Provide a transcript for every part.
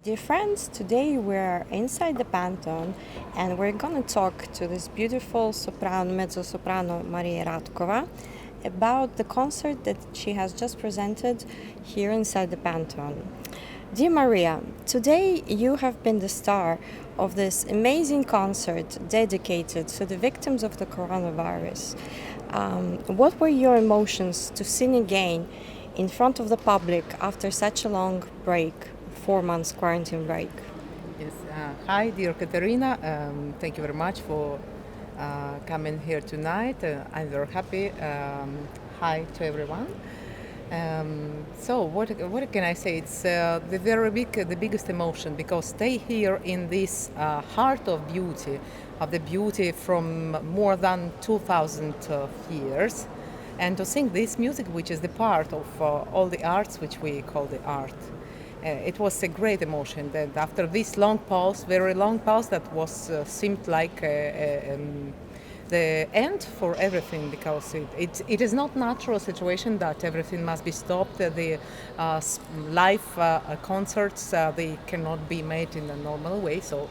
Dear friends, today we're inside the Pantheon and we're gonna talk to this beautiful soprano, Mezzosoprano Maria Ràtkova about the concert that she has just presented here inside the Pantheon. Dear Maria, today you have been the star of this amazing concert dedicated to the victims of the coronavirus. What were your emotions to sing again in front of the public after such a long break? 4 months quarantine break. Yes. Hi, dear Katerina. Thank you very much for coming here tonight. I'm very happy. Hi to everyone. So what can I say? It's the biggest emotion because stay here in this heart of the beauty from more than 2,000 years, and to sing this music, which is the part of all the arts which we call the art. It was a great emotion that after this long pause, very long pause, that was seemed like the end for everything, because it is not natural situation that everything must be stopped. The live concerts, they cannot be made in a normal way. So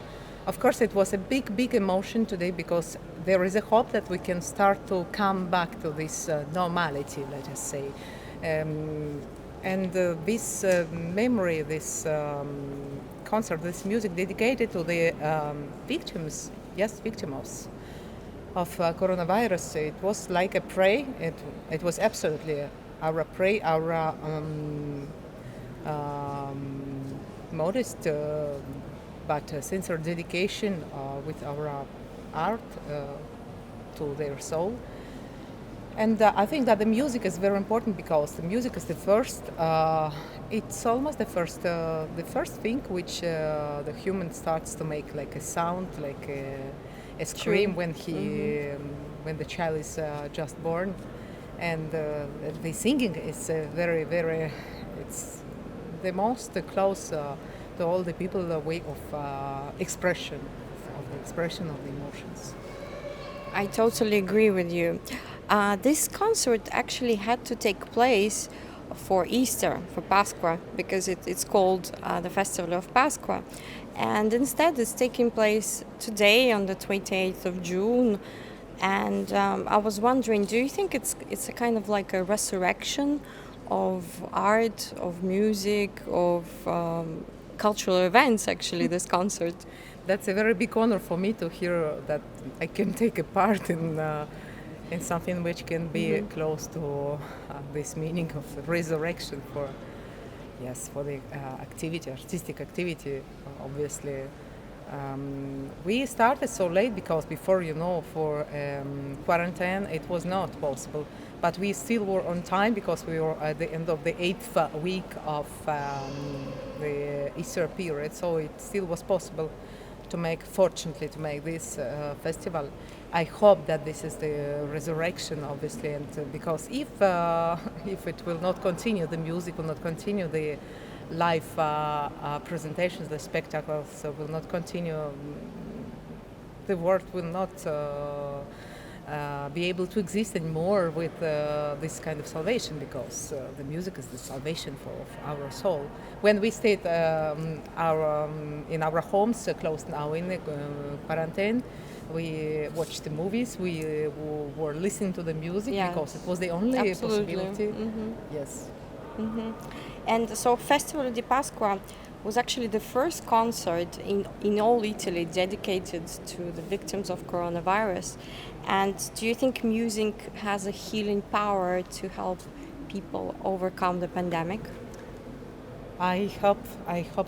of course it was a big emotion today, because there is a hope that we can start to come back to this normality, let us say. And this memory, this concert, this music dedicated to the victims of coronavirus, it was like a prayer. It was absolutely our prayer, our modest but sincere dedication with our art to their soul. And I think that the music is very important, because the music is the first. It's almost the first thing which the human starts to make, like a sound, like a scream when when the child is just born, and the singing is very. It's the most close to all the people way of expression, of the expression of the emotions. I totally agree with you. This concert actually had to take place for Easter, for Pasqua, because it's called the Festival of Pasqua. And instead, it's taking place today on the 28th of June. And I was wondering, do you think it's a kind of like a resurrection of art, of music, of cultural events, actually, this concert? That's a very big honor for me to hear that I can take a part in something which can be close to this meaning of resurrection for the artistic activity. Obviously, we started so late because before, for quarantine, it was not possible. But we still were on time, because we were at the end of the 8th week of the Easter period. So it still was possible fortunately, to make this festival. I hope that this is the resurrection, obviously, and because if it will not continue, the music will not continue, the live presentations, the spectacles will not continue, the world will not be able to exist anymore with this kind of salvation, because the music is the salvation for our soul. When we stayed in our homes, closed now in quarantine, we watched the movies, we were listening to the music, because it was the only possibility. Yes. And so Festival di Pasqua was actually the first concert in all Italy dedicated to the victims of coronavirus. And do you think music has a healing power to help people overcome the pandemic? I hope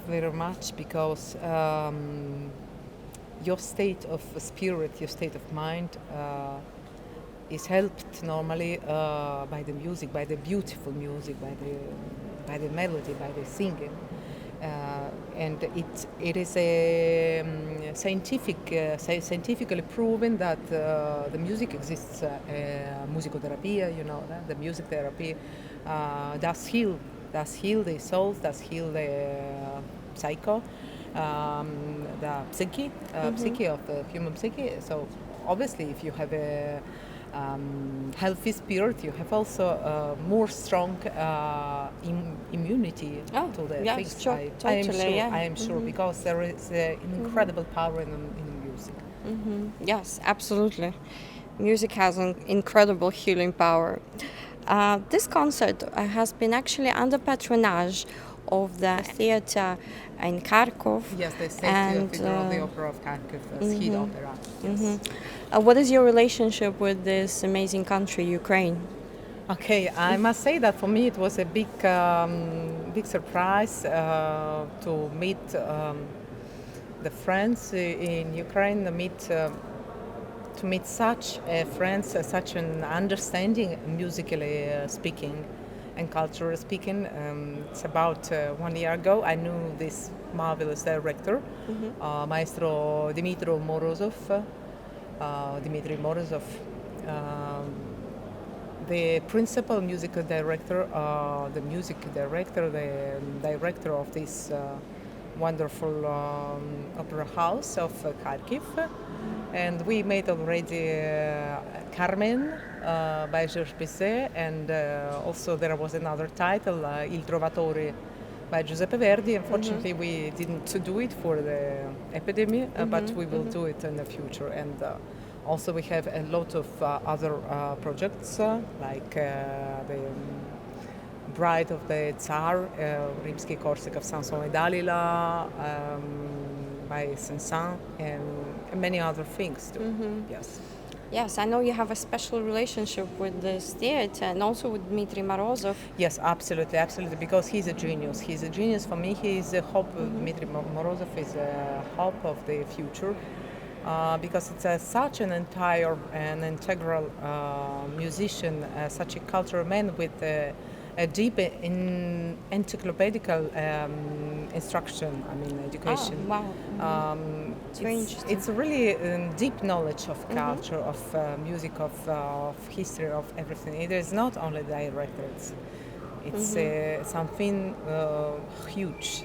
very much, because your state of spirit, your state of mind is helped normally by the music, by the beautiful music, by the melody, by the singing. And it is a scientifically proven that the music exists. Musicotherapy, the music therapy does heal the soul, does heal the psycho, the psyche of the human psyche. So obviously, if you have healthy spirit, you have also more strong immunity Oh, to the yes, things. sure, I am totally, sure. yeah. I am sure because there is incredible power in music. Yes, absolutely. Music has an incredible healing power. This concert has been actually under patronage of the theater in Kharkov. Yes, the State and Theatre of the Opera of Kharkiv, Schied Opera. Yes. what is your relationship with this amazing country, Ukraine? Okay, I must say that for me it was a big surprise to meet the friends in Ukraine, to meet such friends, such an understanding musically speaking and culturally speaking. It's about 1 year ago I knew this marvelous director, Maestro Dmitry Morozov. The principal musical director, the director of this wonderful opera house of Kharkiv. And we made already Carmen by Georges Bizet, and also there was another title, Il Trovatore by Giuseppe Verdi. Unfortunately, we didn't do it for the epidemic, but we will do it in the future. And also we have a lot of other projects, like the Bride of the Tsar, Rimsky-Korsakov, Samson and Dalila, by Saint-Saëns, and many other things too. Yes. Yes, I know you have a special relationship with this theater and also with Dmitry Morozov. Yes, absolutely, absolutely, because he's a genius. He's a genius for me. He is a hope. Dmitry Morozov is a hope of the future. Because it's such an entire and integral musician, such a cultural man with a deep encyclopedical instruction, education. Oh, wow. It's very interesting. It's a really deep knowledge of culture, of music, of history, of everything. It is not only director, it's something huge,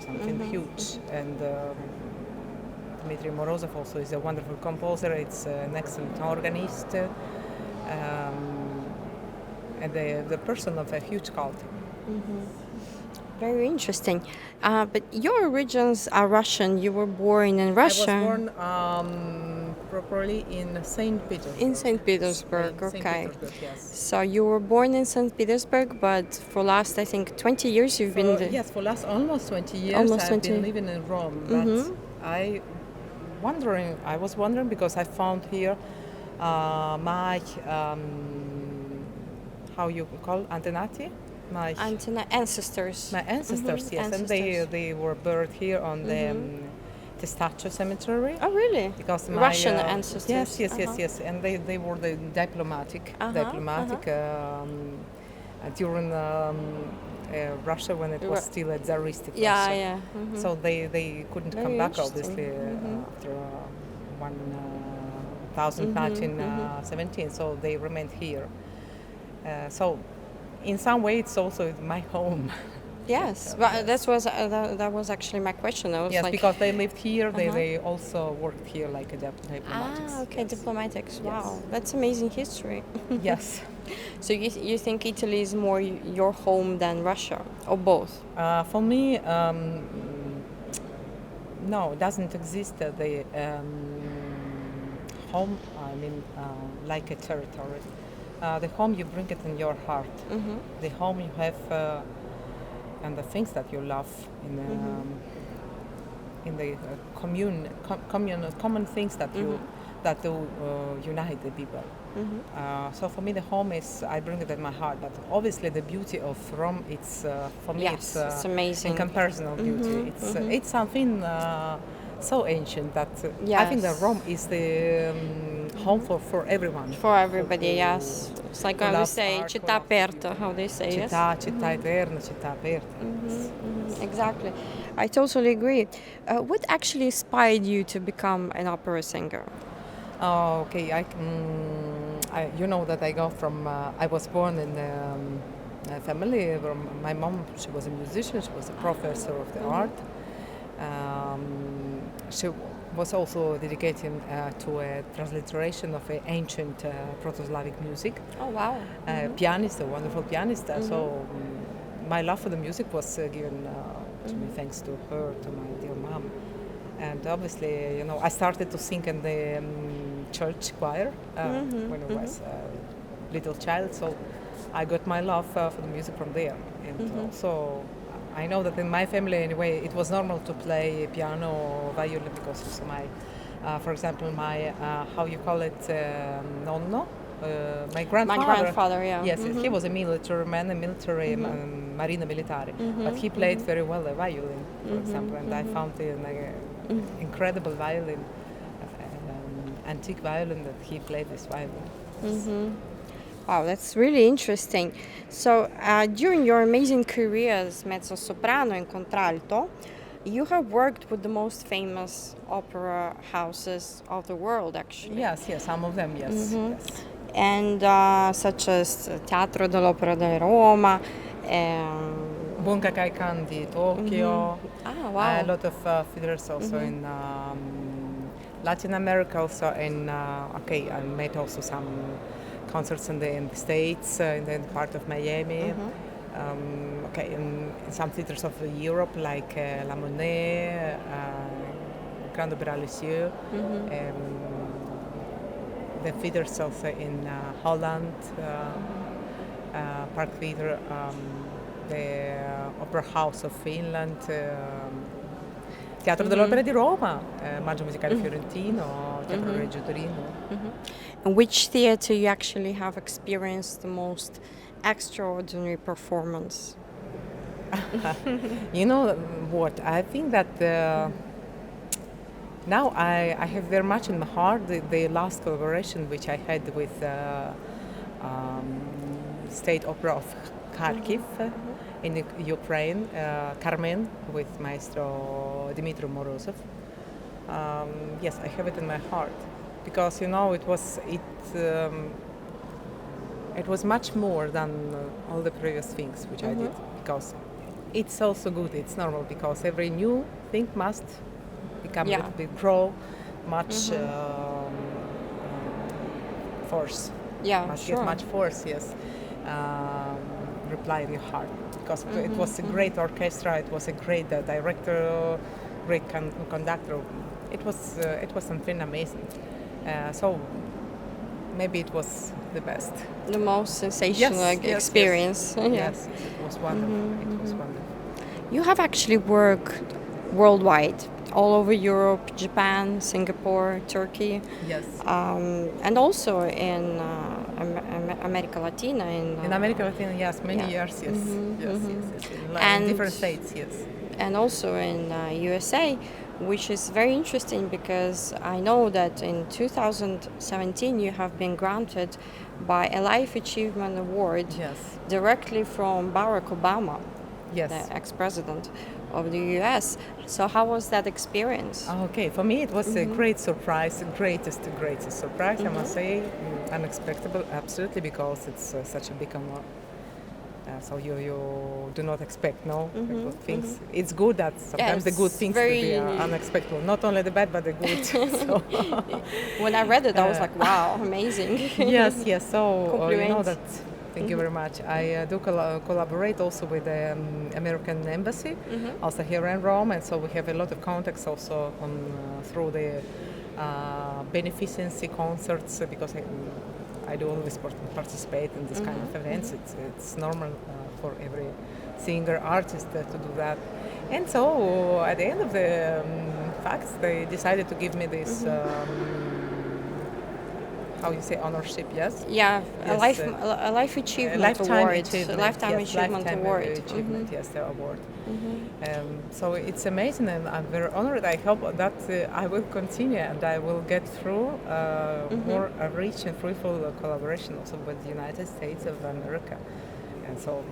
and Dmitry Morozov also is a wonderful composer. It's an excellent organist, and the person of a huge culture. Very interesting. But your origins are Russian. You were born in Russia. I was born properly in St. Petersburg. In St. Petersburg, St. okay. Petersburg, yes. So you were born in St. Petersburg, but for last, I think, 20 years you've been there. Yes, for last almost 20 years Almost I've 20. been living in Rome. But I was wondering because I found here my how you call antenati? My Ancestors. ancestors, yes, Ancestors. and they were buried here on the Testaccio cemetery. Oh, really? Because my Russian ancestors. Yes, and they were the diplomatic during Russia when it was still a Tsaristic Russia. Yeah. So they couldn't Very come back interesting. obviously after 1917. So they remained here. So in some way it's also my home. Yes, but that was actually my question. I was Yes, like, because they lived here, they also worked here like a diplomatics. okay, yes. diplomatics. Wow, Yes. that's amazing history. Yes. So you think Italy is more your home than Russia, or both? For me, no, it doesn't exist the home, like a territory. The home, you bring it in your heart. The home you have, and the things that you love in the common things that that do unite the people. So for me, the home is, I bring it in my heart. But obviously, the beauty of Rome, it's for me, Yes, it's amazing. In comparison of beauty, it's something so ancient that I think that Yes. Rome is the home for everyone. For everybody, yes. It's like who how we loves say, art, who città loves aperta, how they say, yes? Città eterna, città aperta. Exactly. I totally agree. What actually inspired you to become an opera singer? Oh, okay. You know that I go from. I was born in a family where my mom, she was a musician. She was a professor of the art. She was also dedicated to a transliteration of ancient Proto-Slavic music. Oh wow. Pianist, a wonderful pianist. So my love for the music was given to me thanks to her, to my dear mom. And obviously, you know, I started to sing in the church choir when I was a little child. So I got my love for the music from there. And also, I know that in my family, anyway, it was normal to play piano or violin because also my, for example, my, how you call it, nonno, my grandfather. My grandfather, yeah. Yes, he was a military man, a military marina militare, but he played very well the violin, for example, and I found an incredible violin, antique violin that he played this violin. Wow, that's really interesting. So, during your amazing career as mezzo-soprano and contralto, you have worked with the most famous opera houses of the world, actually. Yes, some of them, yes. And such as Teatro dell'Opera di Roma, Bunka Kaikan di Tokyo. Ah, wow. A lot of theaters also in Latin America, also in I made also some concerts in the States, in the part of Miami. In some theaters of Europe, like La Monnaie, Grand Opera Lisieux, the theaters also in Holland, Park Theatre, the Opera House of Finland, Teatro dell'Opera di Roma, Maggio Musicale Fiorentino, Teatro Reggio Torino. And which theater you actually have experienced the most extraordinary performance? You know what? I think that now I have very much in my heart the last collaboration which I had with State Opera of Kharkiv in Ukraine, Carmen, with Maestro Dmitry Morozov. Yes, I have it in my heart because you know it was much more than all the previous things which I did, because it's also good, it's normal, because every new thing must become a little bit grow much force. Yeah, must sure. get much force, yes. Reply in your heart, because it was a great orchestra, it was a great director, great conductor. It was something amazing. So maybe it was the best. The most sensational experience. Yes. Yes, it was wonderful. It was wonderful. You have actually worked worldwide, all over Europe, Japan, Singapore, Turkey. Yes. And also in America Latina. In America Latina, yes, many years, yes. In different states, yes. And also in USA, which is very interesting because I know that in 2017 you have been granted by a Life Achievement Award directly from Barack Obama, the ex-president of the US. So how was that experience? Okay, for me it was a great surprise, greatest surprise, I must say, unexpected, absolutely, because it's such a big honor. So you do not expect, good things. It's good that sometimes the good things will be unexpected. Not only the bad, but the good. So. When I read it, I was like, wow, amazing. Yes. So you know that. Thank you very much. I do collaborate also with the American Embassy, also here in Rome, and so we have a lot of contacts also through the beneficency concerts, because I do always participate in this kind of events. It's normal for every singer, artist to do that. And so at the end of the facts, they decided to give me this how you say, ownership, yes? Yeah, yes, a life achievement lifetime award. Achievement, lifetime achievement award. Achievement, yes, the award. So it's amazing, and I'm very honored. I hope that I will continue and I will get through more rich and fruitful collaboration also with the United States of America. And so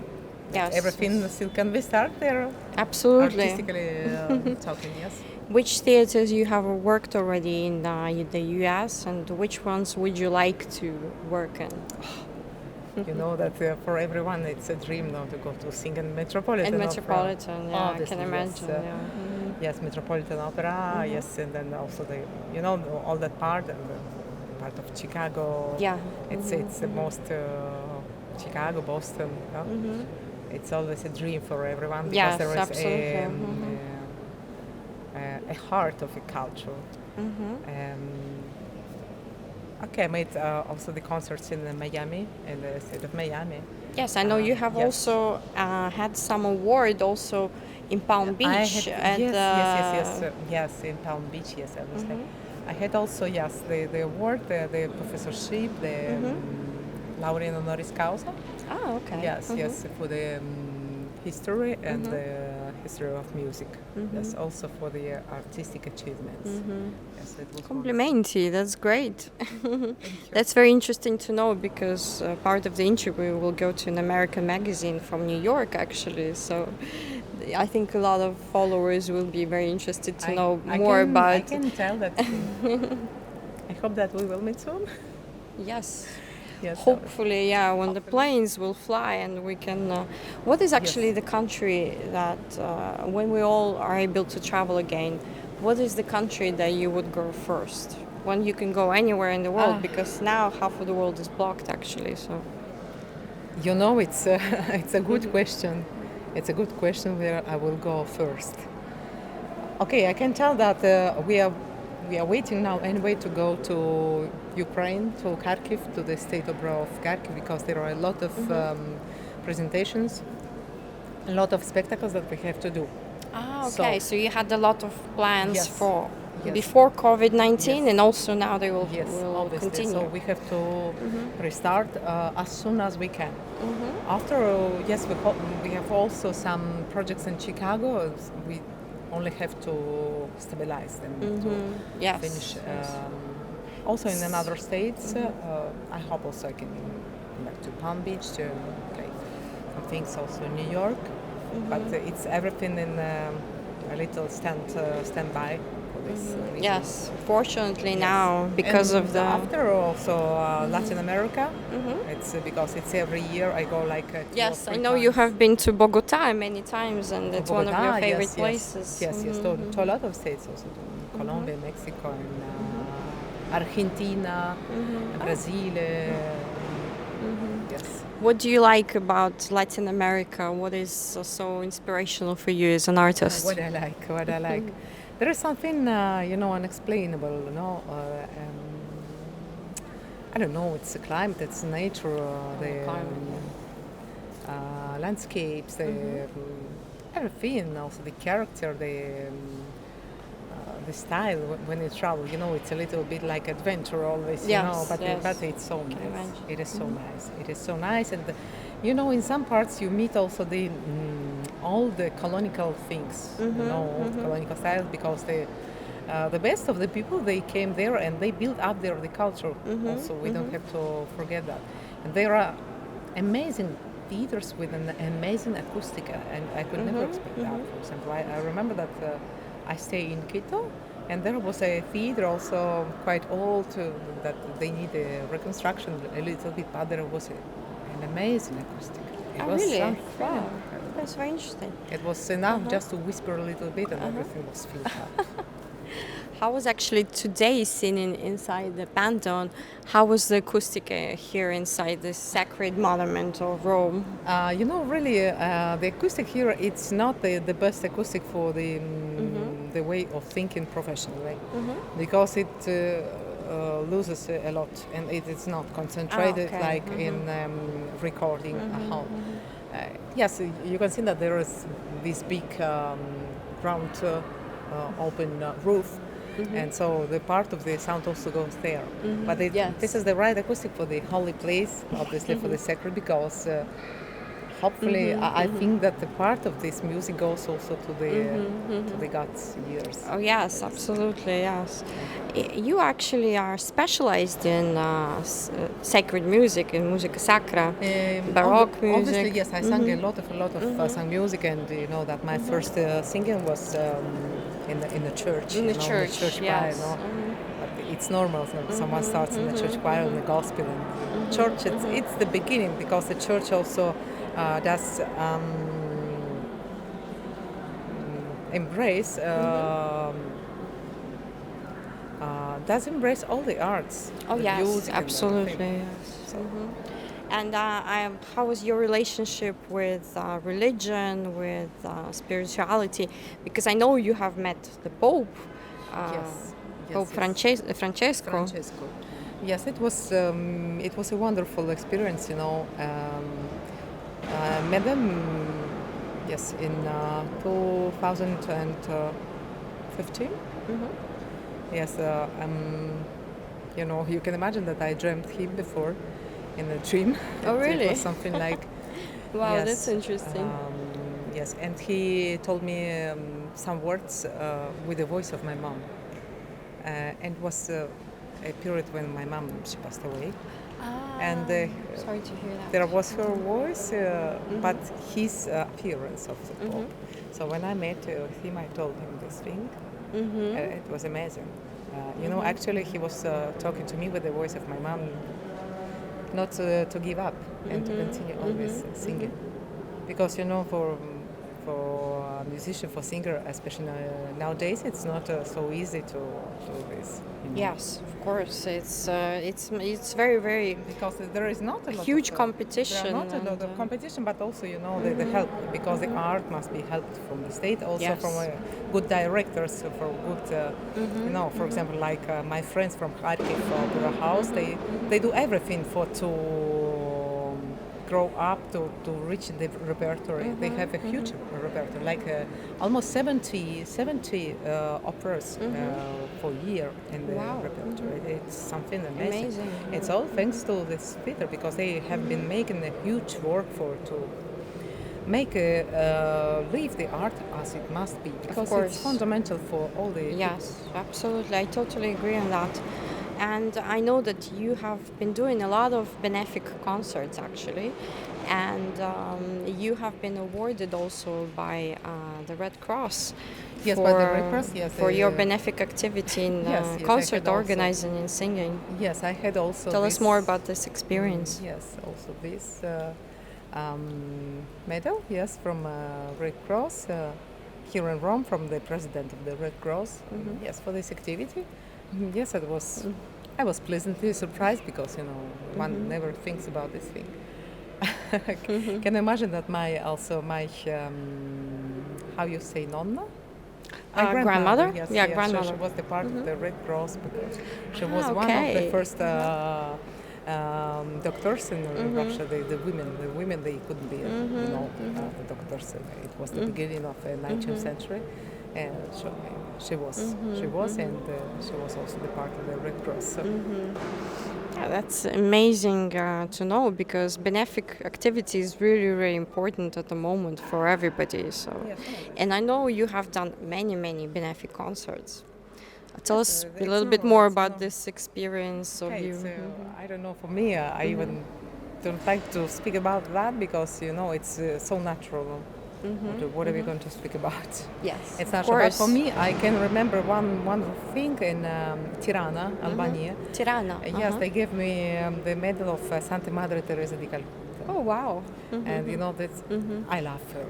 everything still can be started there. Absolutely. Artistically talking, yes. Which theaters you have worked already in the US, and which ones would you like to work in? You know that for everyone it's a dream now to go to sing in Metropolitan. In Metropolitan, I can imagine. Yes, Metropolitan Opera. Yes, and then also the all that part and the part of Chicago. Yeah. It's the most Chicago, Boston. It's always a dream for everyone because Yes, there is absolutely. a heart of a culture. Okay, I made also the concerts in Miami, in the state of Miami. Yes, I know you have Yes. also had some award also in Palm Beach. Yes, in Palm Beach, yes, I was there. I had also, yes, the award, the professorship, the laureate honoris causa. Oh, okay. Yes, yes, for the history and the history of music. Yes, also for the artistic achievements. Yes, it was Complimenti, that's great. That's very interesting to know because part of the interview will go to an American magazine from New York actually. So I think a lot of followers will be very interested to know more about. I can tell that. I hope that we will meet soon. Yes. Yes. Hopefully, yeah, when the planes will fly and we can. What is actually the country that, when we all are able to travel again, what is the country that you would go first? When you can go anywhere in the world, because now half of the world is blocked actually. So. You know, it's a good question. It's a good question where I will go first. Okay, I can tell that we are waiting now anyway to go to Ukraine, to Kharkiv, to the state of Kharkiv, because there are a lot of presentations, a lot of spectacles that we have to do. Ah, okay. So you had a lot of plans for Yes. before COVID-19, Yes. and also now they will, Yes, will obviously. continue. So we have to restart as soon as we can. After, yes, we have also some projects in Chicago. We only have to stabilize them to Yes. finish. Also in another states, I hope also I can come back to Palm Beach to play some things also in New York. But it's everything in a little standby for this reason. Yes, fortunately now because of the. After also Latin America, it's because it's every year I go like. Yes, I know you have been to Bogota many times, and it's one of your favorite places. Yes, to a lot of states also, to Colombia, Mexico, and Argentina, Brazil. Yes. What do you like about Latin America? What is so inspirational for you as an artist? What I like. There is something, unexplainable, I don't know, it's the climate, it's nature, landscapes, everything, also the character, the style when you travel, it's a little bit like adventure always, but it's so nice. It is so nice. It is so nice, and in some parts you meet also all the colonial things, all the colonial styles, because the best of the people, they came there and they built up the culture. Also, we don't have to forget that. And there are amazing theaters with an amazing acoustic, and I could never expect that. For example, I remember that I stay in Quito, and there was a theater also quite old that they need a reconstruction a little bit, but there was an amazing acoustic. It was really? something. Wow, that's very interesting. It was enough just to whisper a little bit, and everything was filled up. How was actually today singing inside the Pantheon? How was the acoustic here inside this sacred monument of Rome? Really, the acoustic here, it's not the best acoustic for the way of thinking professionally, because it loses a lot, and it is not concentrated like in recording at home. Yes, you can see that there is this big round open roof. And so the part of the sound also goes there. But this is the right acoustic for the holy place, obviously for the sacred, because hopefully I think that the part of this music goes also to the God's ears. Oh yes, absolutely, yes. You actually are specialized in sacred music, in musica sacra, baroque music. Obviously, yes, I sang a lot of sung music, and you know that my first singing was in the church. In the church, choir, yes. But it's normal. So someone starts in the church choir and the gospel. And church, it's the beginning, because the church also does embrace does embrace all the arts. Oh the yes, music and absolutely. everything. Yes. So, And how was your relationship with religion, with spirituality? Because I know you have met the Pope, yes, Pope yes. Francesco. Francesco. Yes, it was a wonderful experience. Met them, yes, in 2015. Hmm. Yes, you can imagine that I dreamt him before in a dream. Oh It really? was something like Wow, yes, that's interesting. yes, and he told me some words with the voice of my mom, and it was a period when my mom she passed away, and Sorry to hear that. there was her voice, but his appearance of the Pope. So when I met him, I told him this thing. It was amazing. Actually, he was talking to me with the voice of my mom, not to give up and to continue always singing. Because for a musician, for singer, especially nowadays, it's not so easy to do this. Yes, of course. It's very very Because there is not a lot huge of, competition. There are not a lot of competition, but also the help, because the art must be helped from the state, also Yes. from good directors, for good, for example, like my friends from Kharkiv Opera House, they do everything to grow up to reach the repertoire. They have a huge repertoire, like almost 70 operas for a year in the Wow. repertoire. It's something amazing. Amazing. It's all thanks to this theater, because they have been making a huge work to make live the art as it must be, because course. it's fundamental for all the Yes, absolutely. I totally agree on that. And I know that you have been doing a lot of benefic concerts actually, and you have been awarded also by the Red Cross. Yes, by the Red Cross, yes, For your benefic activity in yes, I concert had also- organizing and singing. Yes, I had also. Tell us this- more about this experience. Yes, also this medal, yes, from Red Cross here in Rome, from the president of the Red Cross. Yes, for this activity. Yes, it was. I was pleasantly surprised, because one never thinks about this thing. Can you imagine that my how you say nonna? My Grandmother? Yes, Yeah, yes, grandmother. She was the part of the Red Cross, because she was Ah, one of the okay. first doctors in Russia. The women they couldn't be, the doctors. It was the beginning of the 19th century, and she was, and she was also the part of the Red Cross. So. Yeah, that's amazing to know, because benefic activity is really, really important at the moment for everybody. So, Yes, and I know you have done many benefic concerts. Tell us a it's little bit normal, more it's about normal. this experience of Okay, you. so I don't know. For me, I even don't like to speak about that, because it's so natural. What are we going to speak about? Yes, It's of natural. But course. for me, I can remember one thing in Tirana, Albania. Tirana. Yes, they gave me the medal of Santa Madre Teresa di Calcutta. Oh wow. And that's I love her.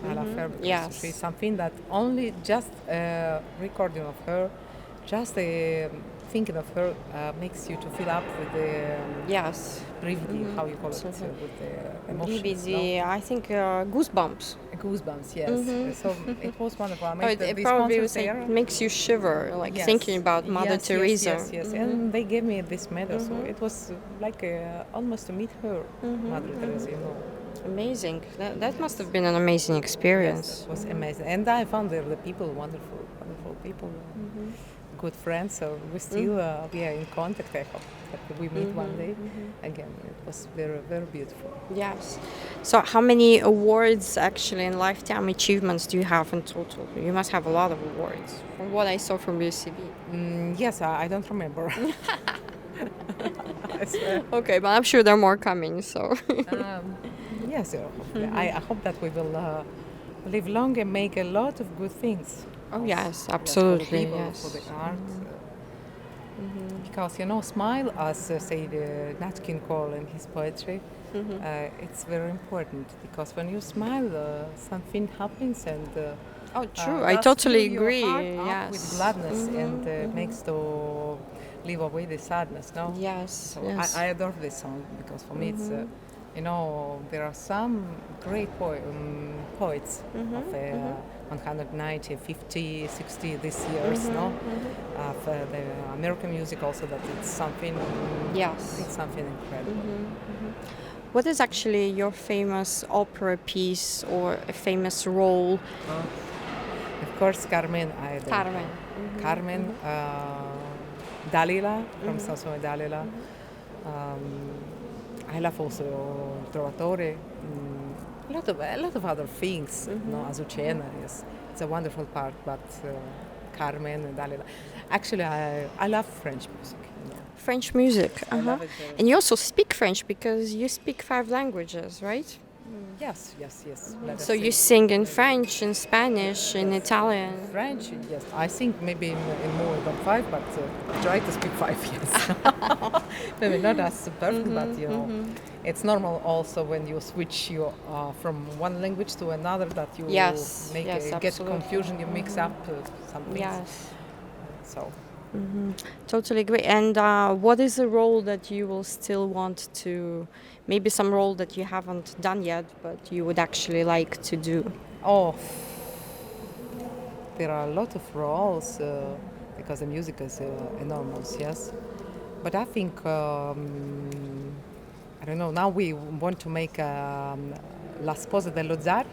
I love her, because Yes. she's something that only just recording of her, just thinking of her makes you to fill up with the Yes. brividi, how you call it, So- with the emotions. DVD, I think goosebumps. Goosebumps, yes. So it was wonderful. I Oh, made it these probably concerts there. makes you shiver, like Yes. thinking about Mother Yes, Teresa. Yes. And they gave me this medal, so it was like almost to meet her, Mother Teresa. Amazing. That must have been an amazing experience. Yes, it was amazing, and I found there the people wonderful people, good friends. So we still we are in contact. I hope that we meet one day again. It was very very beautiful. Yes. So, how many awards actually and lifetime achievements do you have in total? You must have a lot of awards, from what I saw from your CV. Yes, I don't remember. I swear. Okay, but I'm sure there are more coming. So. Yes, hopefully. I hope that we will live long and make a lot of good things. Oh yes, For the absolutely. people, Yes. for the art. Because smile, as say the Natkin call in his poetry, it's very important, because when you smile, something happens, and Oh, true. I Does totally fill your agree. heart up Yes. with gladness and makes to leave away the sadness. No. Yes. So Yes. I adore this song because for me it's there are some great poets of 190, 50, 60 this years. No. Of the American music also that it's something. Yes. It's something incredible. What is actually your famous opera piece or a famous role? Of course, Carmen. Carmen. Carmen, Dalila from Sansone Dalila. I love also Trovatore. A lot of other things. No, Azucena, yes, it's a wonderful part. But Carmen and Dalila. Actually, I love French music. French music. I love it very And you also speak French because you speak 5 languages, right? Yes. Let us So you say. sing in French, in Spanish, in Italian. French, yes. I think maybe in more than 5, but I try to speak 5, yes. Maybe not as perfect, but it's normal also when you switch from one language to another that you Yes, make yes, get absolutely. confusion, you mix up some things. Yes. So Totally agree. And what is a role that you will still want to, maybe some role that you haven't done yet, but you would actually like to do? There are a lot of roles because the music is enormous, yes. But I think I don't know. Now we want to make La Sposa dello Zar.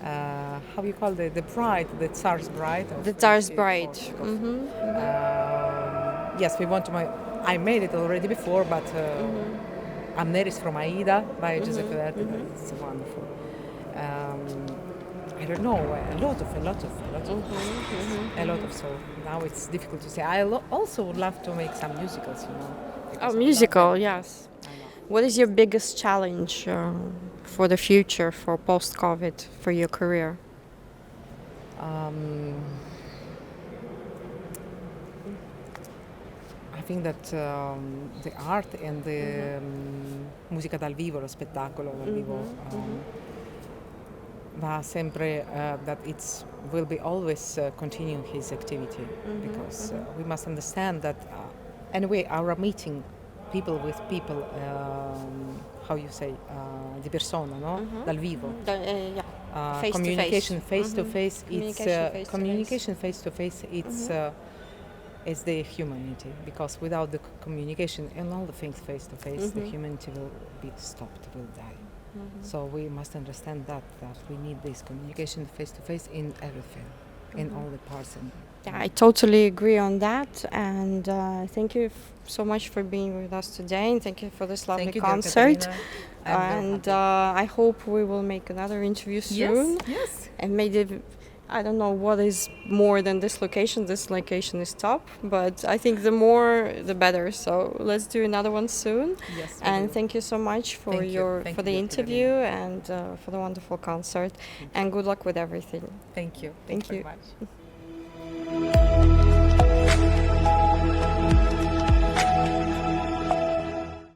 How you call the bride, the Tsar's bride? The Tsar's Bride. Yes, we want to make. I made it already before, but Emirates from Aida by Giuseppe Verdi. It's wonderful. I don't know, a lot of. So now it's difficult to say. Also would love to make some musicals, Oh, because I musical, love it. yes. What is your biggest challenge for the future, for post-COVID, for your career? I think that the art and the musica dal vivo, lo spettacolo dal vivo, va sempre that it will be always continuing his activity because we must understand that anyway our meeting people with people, how you say, di persona, no? Dal vivo. Yeah. Face Communication to face. face to face. It's Communication face to face. communication face to face. It's the humanity, because without the communication and all the things face to face, the humanity will be stopped, will die. So we must understand that we need this communication face to face in everything, in all the parts. Yeah, I totally agree on that. And thank you so much for being with us today. And thank you for this lovely Thank you, dear concert. Caterina. I'm very And happy. I hope we will make another interview soon. Yes. And maybe, I don't know what is more than this location. This location is top, but I think the more the better. So let's do another one soon. Yes. And thank you so much for Thank you. for the dear interview Caterina. and for the wonderful concert. And good luck with everything. Thank you. Thank Very you. much.